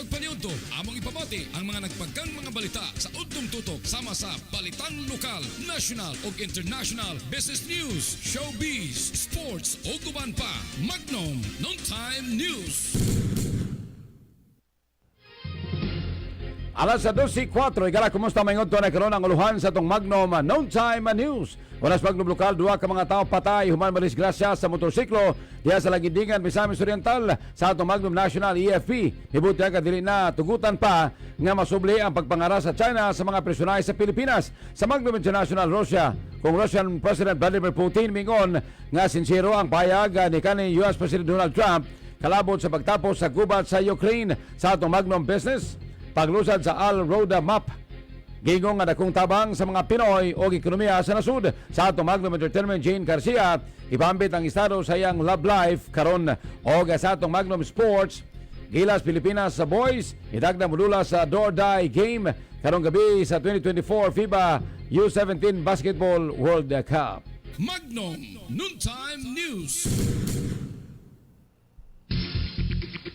pagpaniudto, among ipabati ang mga nagpagkang mga balita sa udtong tutok sama sa balitang lokal, national ug international, business news, showbiz, sports ug uban pa. Magnum Noontime News. Alas sa 12:04, igala kumusta mayngon to na karon ang uluhan sa tong Magnum Noontime News. Wanas Magnum lokal, duha ka mga tao patay human malisgrasya sa motorsiklo diha sa Lagindingan, Misamis Oriental sa atong Magnum National EFP. Hibuti ka dili na tugutan pa nga masubli ang pagpangara sa China sa mga prisoner sa Pilipinas. Sa Magnum International Russia, kung Russian President Vladimir Putin mingon nga sincero ang payag ni kanhi US President Donald Trump kalabot sa pagtapos sa gubat sa Ukraine. Sa atong Magnum Business, paglusad sa Al-Roda Map, gingong nga dakong tabang sa mga Pinoy o ekonomiya sa nasud. Sa atong Magnum Entertainment, Jane Garcia, ibambit ang estado sa iyang love life karon. O sa atong Magnum Sports, Gilas Pilipinas sa boys, idagda mulula sa Do or Die game karong gabi sa 2024 FIBA U17 Basketball World Cup. Magnum Noontime News.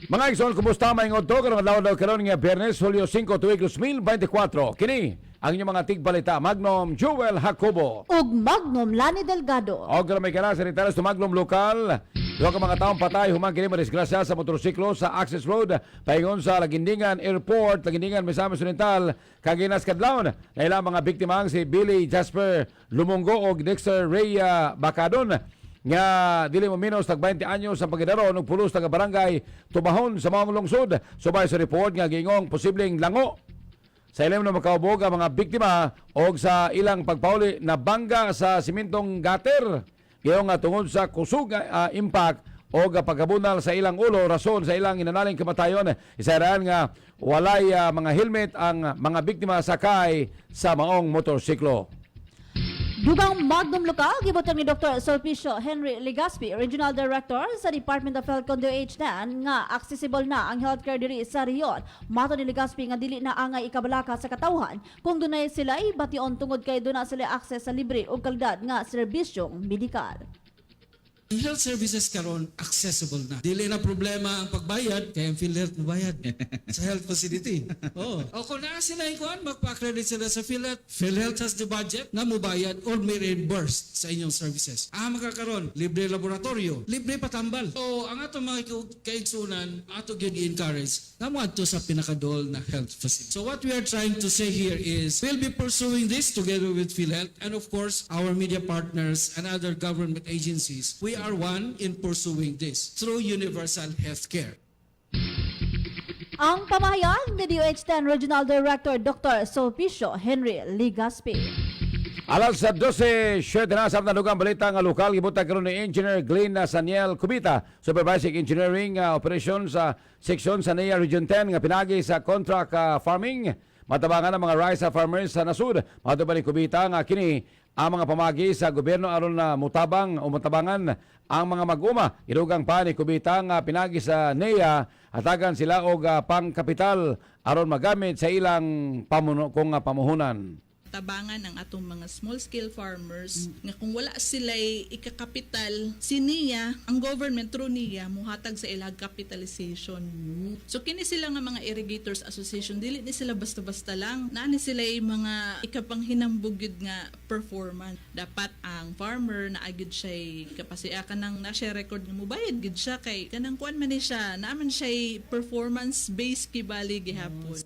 Mga igsoon, kumusta maingod to? Karong adlaw daw karon nga Biyernes, Hulyo 5, tuig 2024. Kini ang inyong mga tigbalita, Magnum Joel Jacobo ug Magnum Lani Delgado. O kalamay ka na sa retailers to Magnum Lokal. Duha ka mga taong patay humang kini madisgrasya sa motorsiklo sa Access Road paingon sa Lagindingan Airport, Lagindingan, Misamis Oriental, Kaginas Kadlawon. Na ilang mga biktima ang si Billy Jasper Lumongo o Dexter Ray Bacadon nga dili mo minus tag 20 anyos sa pagidaro ng pulos taga barangay Tubahon sa mga lungsod. Subay sa report nga gingong posibleng lango sa ilim na makaubog ang mga biktima o sa ilang pagpauli na bangga sa simentong gutter. Gayong nga tungod sa kusog impact o pagkabunal sa ilang ulo, rason sa ilang inanaling kamatayon. Isaraan nga walay mga helmet ang mga biktima sakay sa maong motorsiklo. Dugang Magnum Lokal, gibutan ni Dr. Sulpicio Henry Legaspi, Regional Director sa Department of Health DOH-DAN, nga accessible na ang healthcare diri sa riyon. Mato ni Legaspi nga dili na angay ikabalaka sa katawhan kung dunay sila bation tungod kay duna sila access sa libre o kalidad nga serbisyong medikal. Ang health services karon accessible na. Dili na problema ang pagbayad, kaya ang PhilHealth mabayad sa health facility. Oh. O kung naa sila ikuan, magpa-accredit sila sa PhilHealth. PhilHealth has the budget na mubayad or may reimburse sa inyong services. Makakaroon, libre laboratorio, libre patambal. So, ang atong mga kaigsunan, ato gyud i-encourage na mo adto sa pinakadol na health facility. So what we are trying to say here is, we'll be pursuing this together with PhilHealth and of course, our media partners and other government agencies. We are one in pursuing this through universal healthcare. Ang pamahayag ni DOH-10 Regional Director Dr. Sulpicio Henry Legaspi. Alas sa 12:07 na sa dugang balita nga lokal, gibutan karon ni Engineer Glenn Saniel Cubita, Supervising Engineering Operations sa Seksyon sa NEA Region 10 nga pinagi sa contract farming. Matabangan ang mga rice farmers sa nasud. Matubang ni Cubita nga kini ang mga pamagi sa gobyerno aron na mutabang o mutabangan ang mga mag-uma. Irugang pa ni Cubita nga pinagi sa NEA hatagan sila og pangkapital aron magamit sa ilang pamuhunan. Tabangan ang atong mga small-scale farmers nga kung wala sila'y ikakapital, si NIA, ang government through NIA, muhatag sa ilag capitalization. So kini sila nga mga irrigators association, dili ni sila basta-basta lang, naani sila'y mga ikapanghinambugyod nga performance. Dapat ang farmer na agad siya'y kapasya kanang na-share record nga mubayad gid siya kay kanang kuan man ni siya, naaman siya'y performance-based kibali gihapon.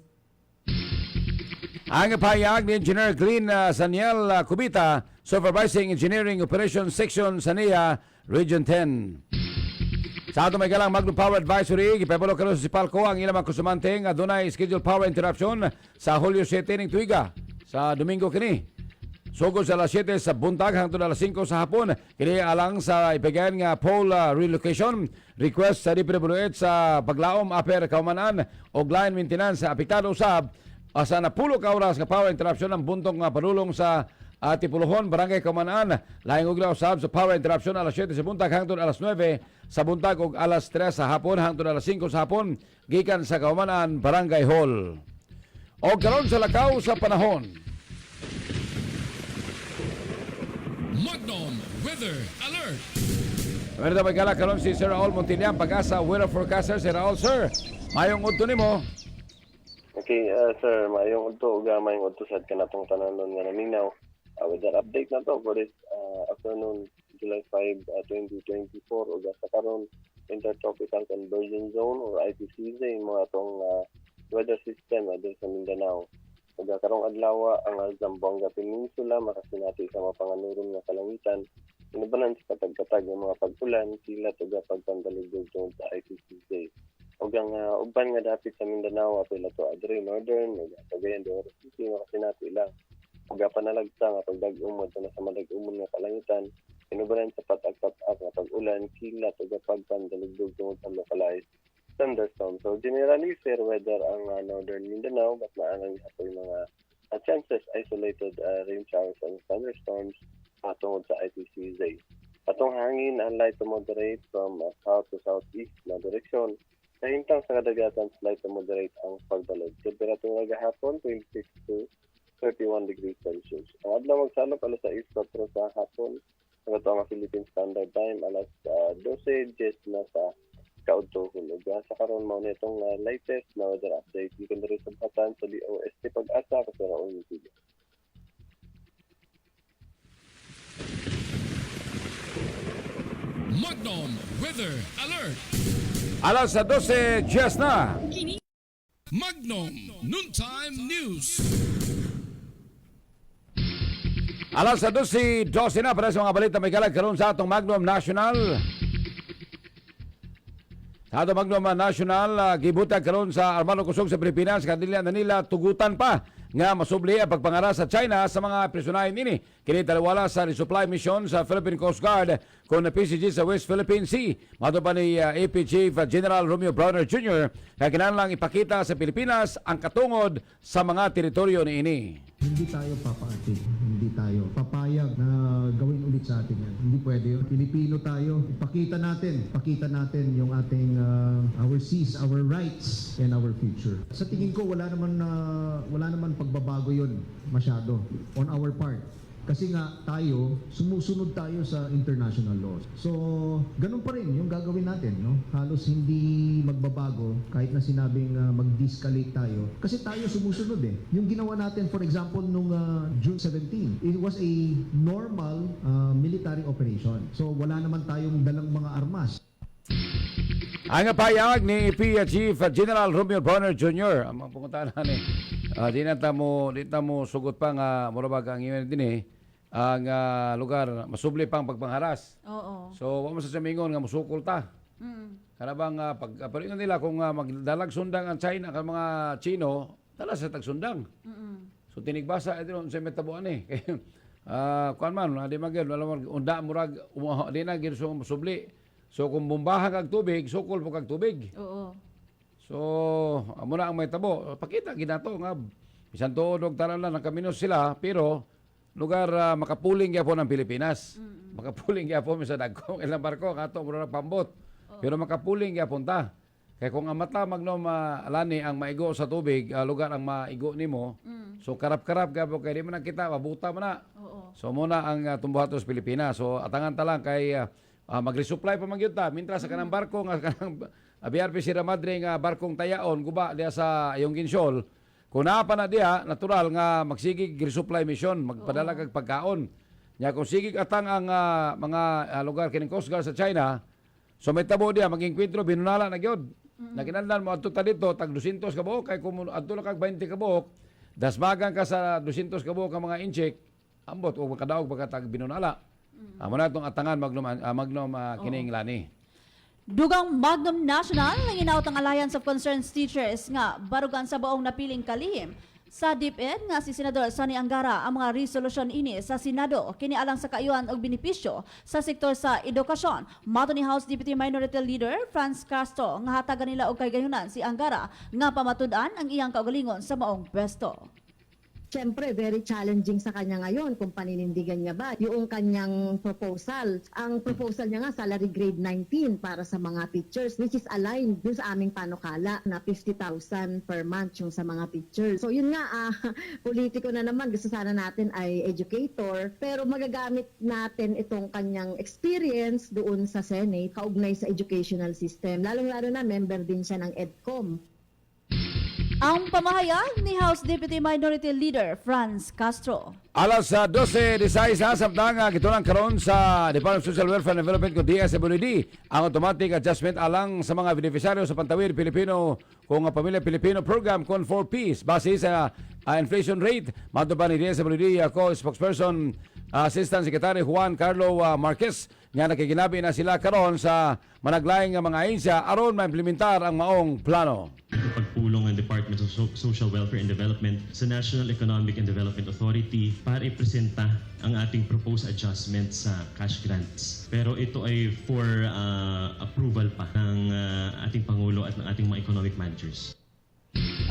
Ang pahayag ni Engineer Glenn Saniel Cubita, Supervising Engineering Operations Section sa NEA Region 10. Sa ato may galang Magnum Power Advisory, ipabalo karon sa Sipalco ang ilang mga kusumante nga dunay scheduled power interruption sa Hulyo 7 ning tuiga sa Domingo kini. Sugod sa alas 7 sa buntag hangtod alas 5 sa hapon, kini alang sa ipigayan nga pole relocation request sa DPWH sa paglaom aper kaumanan og line maintenance sa apektado usab. Asa na pulo ka oras nga power interruption ang buntong nga padulong sa Tipuluhon, Barangay Kaumanaan. Laing uglaw usab sa power interruption alas 7 sa buntag hangtod alas 9 sa buntag ug alas 3 sa hapon hangtod alas 5 sa hapon gikan sa Kaumanaan Barangay Hall. O karon sa lakaw sa panahon. Magnum Weather Alert. Meron na magkala karon si Sir Raul Montilian, Pag-asa Weather Forecaster. Sir Raul, sir, mayong udto nimo. Okay, sir, maayong udto gamay ng udto sad kanatong tananon nga naminaw. Weather update na to for this afternoon, July 5, 2024 ug sa karon Intertropical Convergence Zone or ITCZ mga atong weather system adto sa Mindanao. Ug karong adlaw ang Zamboanga Peninsula makasinati sa mapanganuron nga kalangitan. Inubanan sa katag-katag ng mga pag-ulan, silat ug pagpandalugod tungod sa ITCZ. Ug ang uban nga dapit sa Mindanao apil ato adre northern ug Cagayan de Oro City makasinati lang. Ug panalagsa nga pagdag-umod na sa madag-umon nga kalangitan, inubanan sa patag-patag nga pag-ulan, kilat ug pagpandalugod tungod sa localized thunderstorm. So generally fair weather ang northern Mindanao but naanang apoy mga chances isolated rain showers and thunderstorms tungod sa ITCZ. Atong hangin light to moderate from south to southeast na direksyon. Nahintang sa kadagatan slight to moderate ang pagbalod. Temperatura gahapon 26 to 31 degrees Celsius. Ang adlaw magsalop alas 6:04 sa hapon. Ang ato nga Philippine Standard Time alas 12:10 na sa kaudtohon. Ug sa karon mao na itong latest na weather update gikan diri sa batan sa DOST Pag-asa sa Raon City. Magnum Weather Alert. Alas 12, just na. Magnum Noontime News. Alas 12 na para sa mga balita may kalag karon sa atong Magnum National. Sa atong Magnum National, gibutag karon sa Armado Kusog sa Pilipinas, kanila na nila tugutan pa nga masubli ang pagpangara sa China sa mga prisonahin ini. Kini talawala sa resupply mission sa Philippine Coast Guard kung na PCG sa West Philippine Sea. Mato pa ni AP Chief General Romeo Browner Jr. kaya kinahanglang ipakita sa Pilipinas ang katungod sa mga teritoryo ni ini. Hindi tayo papaati, hindi tayo papayag na gawin ulit sa atin yan. Hindi pwede yun. Pilipino tayo, pakita natin yung ating our seas, our rights, and our future. Sa tingin ko, wala naman pagbabago yun masyado on our part. Kasi nga tayo, sumusunod tayo sa international laws. So, ganun pa rin yung gagawin natin, no? Halos hindi magbabago kahit na sinabing mag-de-escalate tayo. Kasi tayo sumusunod eh. Yung ginawa natin, for example, nung June 17, it was a normal military operation. So, wala naman tayong dalang mga armas. Ang payag ni PIA Chief General Romeo Browner Jr. Ang mga punguntahan ni di na mo sugot pa nga murabag ang iwan din ang lugar masubli pang pagpangharas. Oo. So wa mo sa samingon nga musukol ta. Kana bang pagparingon nila kung magdalag sundang ang China kan mga Chino, tala sa tagsundang. So tinigbasa ito sa metabuan kuan man di magel wala unda murag di na gid so musubli. So kung bumbahan kag tubig, sukol po kag tubig. Oo. So amo na ang may tabo. Pakita ginato nga bisan tuod og tanan lang nakaminos sila pero lugar makapuling gyapon ang Pilipinas. Makapuling gyapon sa dagkong ilang barko kato mura pambot. Pero makapuling gyapon ta. Kaya kung ang mata Magnum alani ang maigo sa tubig, lugar ang maigo nimo. So karap-karap gyapon kay di man kita mabuta man na. Oo. So muna ang tumbuhatos Pilipinas. So atangan ta lang kay mag-resupply pa magyud ta mintra sa kanang barko nga kanang BRP Sierra Madre nga barkong tayaon guba diha sa iyong Ginsyol. Kung naa pa na diha, natural nga magsigig resupply mission, magpadala kag pagkaon. Nya kung sigig atang ang mga lugar kining Coast Guard sa China, so may tabo diha mag-enkwentro binunala na gyud. Nakinahanglan mo adto ta dito tag 200 ka buok kay kung adto na kag 20 ka buok, dasmagan ka sa 200 ka buok ka mga inchik, ambot o makadaog pagkatag binunala. Amo na itong atangan Magnum kining lani. Dugang Magnum National ang inaut ang Alliance of Concerned Teachers nga barugan sa baong napiling kalihim sa DepEd nga si Senador Sonny Angara ang mga resolusyon ini sa Senado kini alang sa kaayuhan og benepisyo sa sektor sa edukasyon. Mato ni House Deputy Minority Leader Franz Castro nga hatagan nila og kaygayonan si Angara nga pamatud-an ang iyang kaugalingon sa maong pwesto. Siyempre, very challenging sa kanya ngayon kung paninindigan niya ba yung kanyang proposal. Ang proposal niya nga, salary grade 19 para sa mga teachers, which is aligned dun sa aming panukala na 50,000 per month yung sa mga teachers. So yun nga, politiko na naman, gusto sana natin ay educator, pero magagamit natin itong kanyang experience doon sa Senate, kaugnay sa educational system. Lalong-lalo na member din siya ng EDCOM. Ang pamahayag ni House Deputy Minority Leader Franz Castro. Alas 12:16 samtang gitulang karon sa Department of Social Welfare and Development ko DSWD ang automatic adjustment alang sa mga beneficiaryo sa Pantawid Pilipino kung Pamilya Pilipino Program con 4Ps base sa inflation rate. Matuban ni DSWD ako spokesperson Assistant Secretary Juan Carlo Marquez nga nakikinabi na sila karon sa managlaing nga mga ahensya aron maimplementar ang maong plano. Pagpulong ng Department of Social Welfare and Development sa National Economic and Development Authority para ipresenta ang ating proposed adjustment sa cash grants. Pero ito ay for approval pa ng ating Pangulo at ng ating mga economic managers.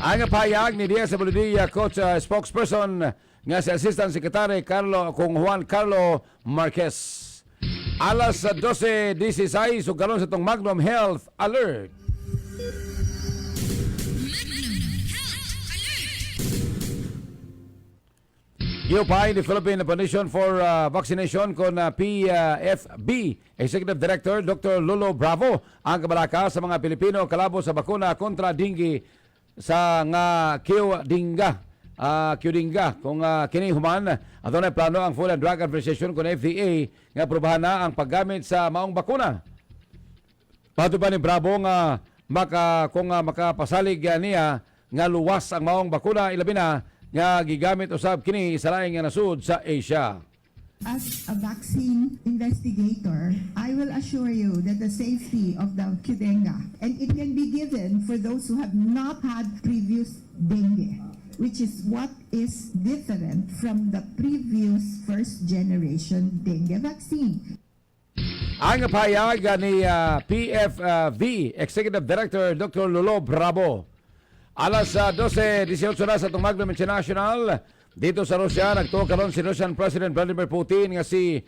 Ang pahayag ni DSWD Coach spokesperson nga si Assistant Secretary Juan Carlo Marquez. Alas 12:16 so karon sa itong Magnum Health Alert. Giupay ni Philippine Foundation for Vaccination kon PFB Executive Director Dr. Lolo Bravo ang kabalaka sa mga Pilipino kalabo sa bakuna kontra dengue sa nga Qdinga kung kini human ato na plano ang Food and Drug Administration kon FDA nga aprobahan na ang paggamit sa maong bakuna. Patuban ni Bravo nga makapasalig niya nga luwas ang maong bakuna ilabi na nga gigamit usab kini sa laing nga nasud sa Asia. As a vaccine investigator, I will assure you that the safety of the Qdenga, and it can be given for those who have not had previous dengue, which is what is different from the previous first generation dengue vaccine. Ang pahayag ni PFV Executive Director Dr. Lolo Bravo. Alas 12:18 na sa itong Magnum International. Dito sa Russia, nagtuo karon si Russian President Vladimir Putin nga si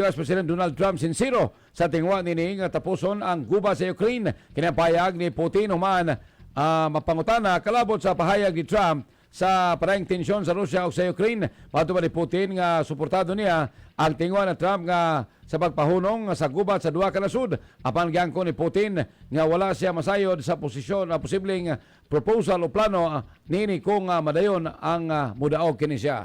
US President Donald Trump sinsiro sa tingwa nini nga tapuson ang guba sa Ukraine. Kinapahayag ni Putin human mapangutana kalabot sa pahayag ni Trump sa parang tensyon sa Russia o sa Ukraine. Patuman ni Putin nga suportado niya ang tingwa na Trump nga sa pagpahunong sa gubat sa duha ka nasud. Apan giangko ni Putin nga wala siya masayod sa posisyon na posibleng proposal o plano nini kung madayon ang mudaog kini siya.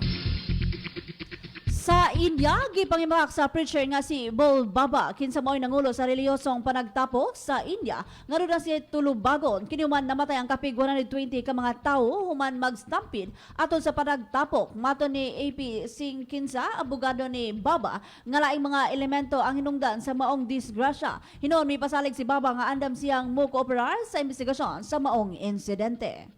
Sa India, gipangimak sa preacher nga si Bol Baba kinsa mao'y nangulo sa reliyosong panagtapok sa India. Ngano na si tulubagon kini human namatay ang kapig 120 ka mga tawo human mag-stampede aton sa panagtapok. Mato ni AP Singh Kinsa, abogado ni Baba, nga laing mga elemento ang hinungdan sa maong disgrasya. Hinon mi pasalig si Baba nga andam siyang mo-cooperar sa investigasyon sa maong insidente.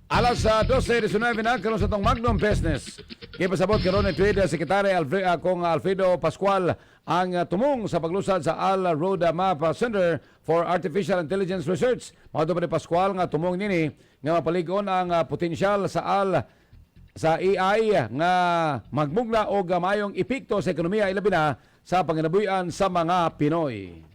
Alas 12:19 na karon sa itong Magnum Business. Kipasabot karon ni Trade Secretary Alfredo Pascual ang tumong sa paglusad sa Al Road Map Center for Artificial Intelligence Research. Mao ni Pascual nga tumong nini nga mapaligon ang potensyal sa AI nga magmugna o gamayong epekto sa ekonomiya ilabi na sa panginabuhian sa mga Pinoy.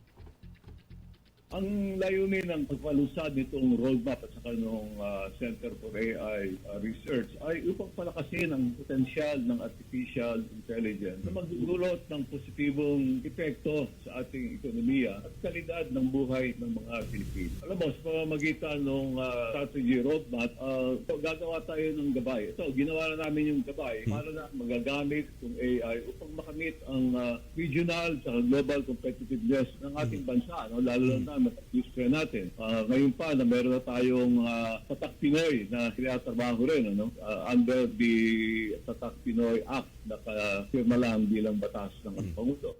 Ang layunin ng pagpalusad nitong roadmap at saka ng Center for AI Research ay upang palakasin ang potensyal ng artificial intelligence na magdulot ng positibong epekto sa ating ekonomiya at kalidad ng buhay ng mga Pilipino. Alam mo, sa pamamagitan ng strategy roadmap, gagawa tayo ng gabay. Ito, ginawa na namin yung gabay para na magagamit yung AI upang makamit ang regional at global competitiveness ng ating bansa, no? Lalo na matapusin natin. Ngayon pa na meron na tayong Tatak Pinoy na tinatrabaho rin under the Tatak Pinoy Act na firma lang bilang batas ng Pangulo.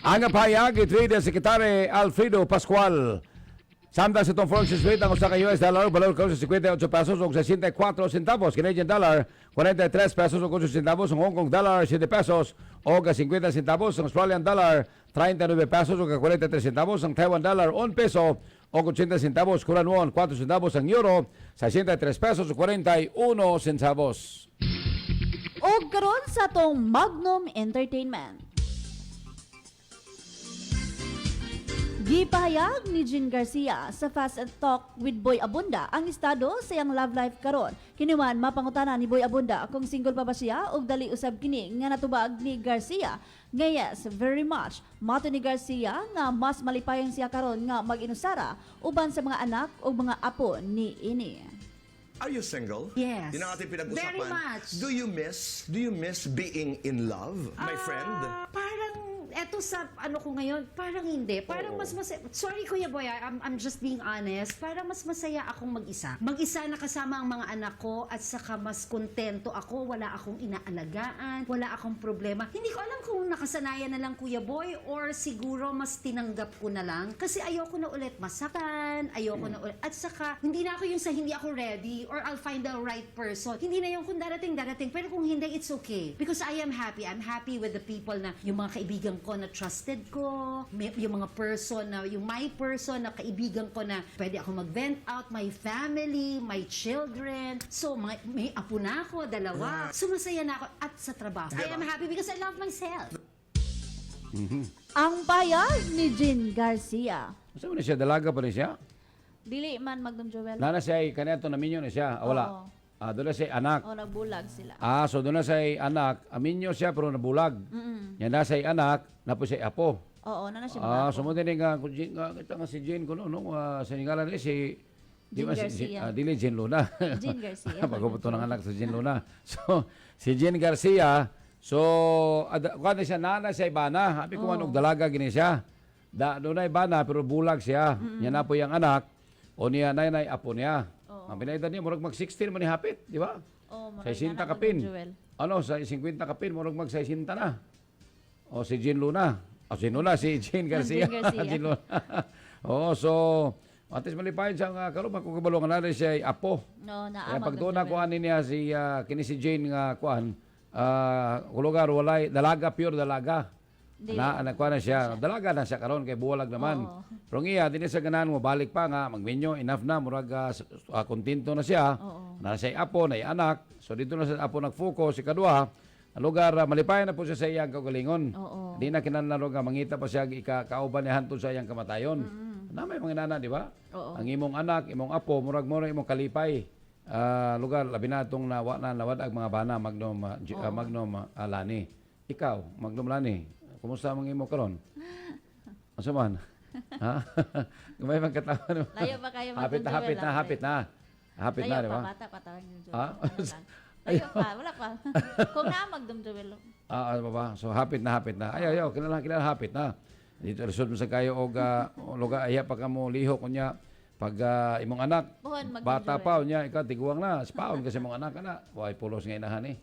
Ang pahayag ni Trade Secretary Alfredo Pascual. Samtang sa itong foreign exchange rate ang usa ka US dollar valor ko sa 58 pesos ug 64 centavos, Canadian dollar 43 pesos ug 8 centavos, ang Hong Kong dollar 7 pesos ug 50 centavos, ang Australian dollar 39 pesos ug 43 centavos, ang Taiwan dollar 1 peso ug 80 centavos, Korean won 4 centavos, ang euro 63 pesos ug 41 centavos. Og karon sa tong Magnum Entertainment. Gipahayag ni Jean Garcia sa Fast Talk with Boy Abunda ang estado sa iyang love life karon. Kinuman mapangutana ni Boy Abunda kung single pa ba siya ug dali usab kini nga natubag ni Garcia. Nga yes, very much. Mato ni Garcia nga mas malipayon siya karon nga mag-inusara uban sa mga anak ug mga apo ni ini. Are you single? Yes. Yun ang ating pinag-usapan. Very much. Do you miss being in love, my friend? Parang eto sa ano ko ngayon, parang hindi. Parang mas masaya. Sorry Kuya Boy, I'm just being honest. Parang mas masaya akong mag-isa. Mag-isa na kasama ang mga anak ko at saka mas kontento ako. Wala akong inaalagaan. Wala akong problema. Hindi ko alam kung nakasanayan na lang Kuya Boy or siguro mas tinanggap ko na lang. Kasi ayoko na ulit masaktan. Ayoko na ulit. At saka, hindi na ako yung sa hindi ako ready or I'll find the right person. Hindi na yung kung darating. Pero kung hindi, it's okay. Because I am happy. I'm happy with the people na yung mga kaibigan ko na trusted ko, yung mga person na, yung my person na kaibigan ko na pwede ako mag-vent out, my family, my children. So, may apo na ako, 2. So, masaya na ako at sa trabaho. I am happy because I love myself. Ang payag ni Jean Garcia. Masa man siya, dalaga pa rin siya? Dili man Magdong Joel. Nana siya, kanito na minyo na siya. Wala. Oo. Doon na siya anak. O nagbulag sila. So doon na siya anak. Aminyo siya pero nabulag. Yan na siya anak, na po siya apo. Oo, na siya Sumunod din nga, kita nga si Jean ko no, sa ngalan niya si Jean Garcia. Dili Jean Luna. Jean Garcia. Pagkuputo ng anak sa Jean Luna. So, si Jean Garcia, kuha siya, nana siya ibana. Habi ko manong dalaga gini siya. Doon na ibana, pero bulag siya. Yan na po yung anak. O niya, nay apo niya. Ang pinaitan niya, murag mag-16 man ni hapit, di ba? Sa 60 kapin. Sa 50 kapin, murag mag-60 na. O si Jean Luna. Si Jean Garcia. Jean Luna. So, atis malipayan siya nga karon kung kabalungan na rin siya ay apo. Kaya pag doon na kuhanin niya kini si Jean nga kuhan, kulugar walay, dalaga, pure dalaga. Anak ko na siya. Dalaga na siya karon kay buwalag naman. Pero iya, din sa ganan mo, balik pa nga, magminyo, enough na, murag kontento na siya. Na siya apo, na anak. So dito na sa apo nag-focus, si kadua, lugar, malipayan na po siya sa iyang kagalingon. Di na kinanlaro nga, mangita pa siya, ikakauban niya hantod sa iyang kamatayon. Na may mga nana, di ba? Ang imong anak, imong apo, murag imong kalipay. Lugar, labi na itong nawad ang mga bana, Magnum Lani. Ikaw, Magnum Lani, kumusta ang imo karon? Asa man? Ha? May magkatawan. Layo ba kayo Hapit na, di ba? Bata pa tawag yung Joel. Layo pa, wala pa. Kung na Magdong Joel. Baba. So hapit na. Ayaw, kinala hapit na. Dito resort mo sa kayo og luga iya pa kamo liho kunya pag imong anak bata pa unya ikaw tiguang na spawn kasi imong anak kana way pulos nga inahan eh.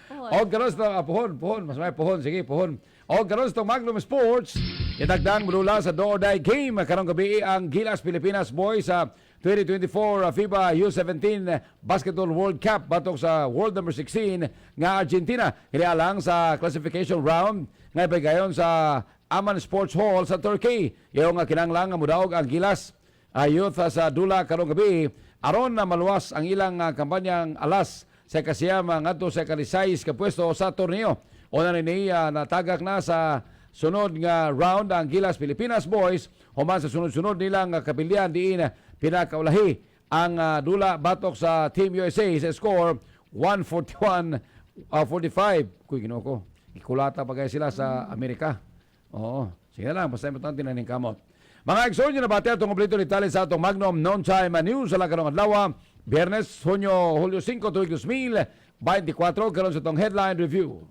Karon sa pohon, mas may pohon, sige, pohon. Karon sa Magnum Sports, itagdan mula sa Do or Die game. Karong gabi ang Gilas Pilipinas Boys sa 2024 FIBA U17 Basketball World Cup batok sa World number 16 nga Argentina. Hinialang sa classification round nga ipahigayon sa Aman Sports Hall sa Turkey. Yung kinanglang nga mudaog ang Gilas youth sa Dula karong gabi aron na maluwas ang ilang kampanyang alas sa kasiyam ngadto sa kalisayis ka pwesto sa torneo. Una ni natagak na sa sunod nga round ang Gilas Pilipinas Boys human sa sunod-sunod nilang kapilian diin pinakaulahi ang Dula batok sa Team USA sa score 141-45. Kuy ginoo ko. Ikulata pa kaya sila sa Amerika. Sige lang, basta importante na ning kamot. Mga igsoon nyo na bati atong kompleto detalye sa atong Magnum Non-Time News sa lakarong adlaw. Biyernes, Hulyo 5, 2024, karon sa itong headline review.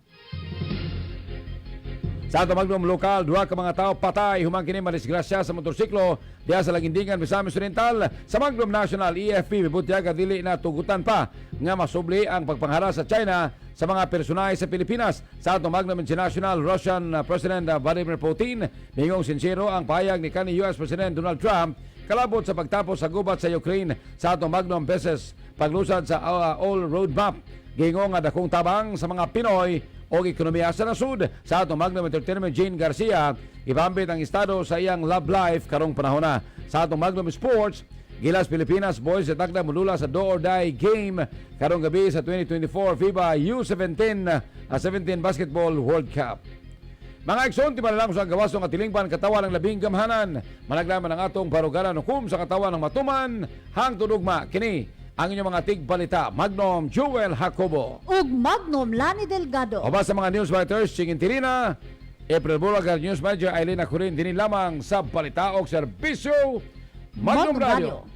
Sa atong Magnum Lokal, 2 ka mga tao patay humang kini madisgrasya sa motorsiklo diya sa Lagindingan, Misamis Oriental. Sa Magnum National EFP mibutya dili na tugutan pa nga masubli ang pagpanghara sa China sa mga personahe sa Pilipinas. Sa atong Magnum International, Russian President Vladimir Putin mingong sincero ang payag ni kanhi US President Donald Trump kalabot sa pagtapos sa gubat sa Ukraine. Sa atong Magnum beses paglusad sa all roadmap gingong nga dakong tabang sa mga Pinoy o ekonomiya sa nasud. Sa atong Magnum Entertainment, Jean Garcia ibambit ang estado sa iyang love life karong panahon na. Sa atong Magnum Sports, Gilas Pilipinas Boys itakda mulula sa Do or Die game karong gabi sa 2024 FIBA U17 17 Basketball World Cup. Mga igsoon, ti lang sa gawas ng atilingpan katawan ng labing gamhanan. Managlaman ng atong parugalan hukom sa katawan ng matuman. Hang tudugma, kini ang inyong mga tigbalita. Magnum Jewel Jacobo. Ug Magnum Lani Delgado. O ba sa mga news writers, Chingin Tirina, April Bulaga, News Manager, Aileen Acurin, din lamang sa balita o serbisyo. Magnum Radio.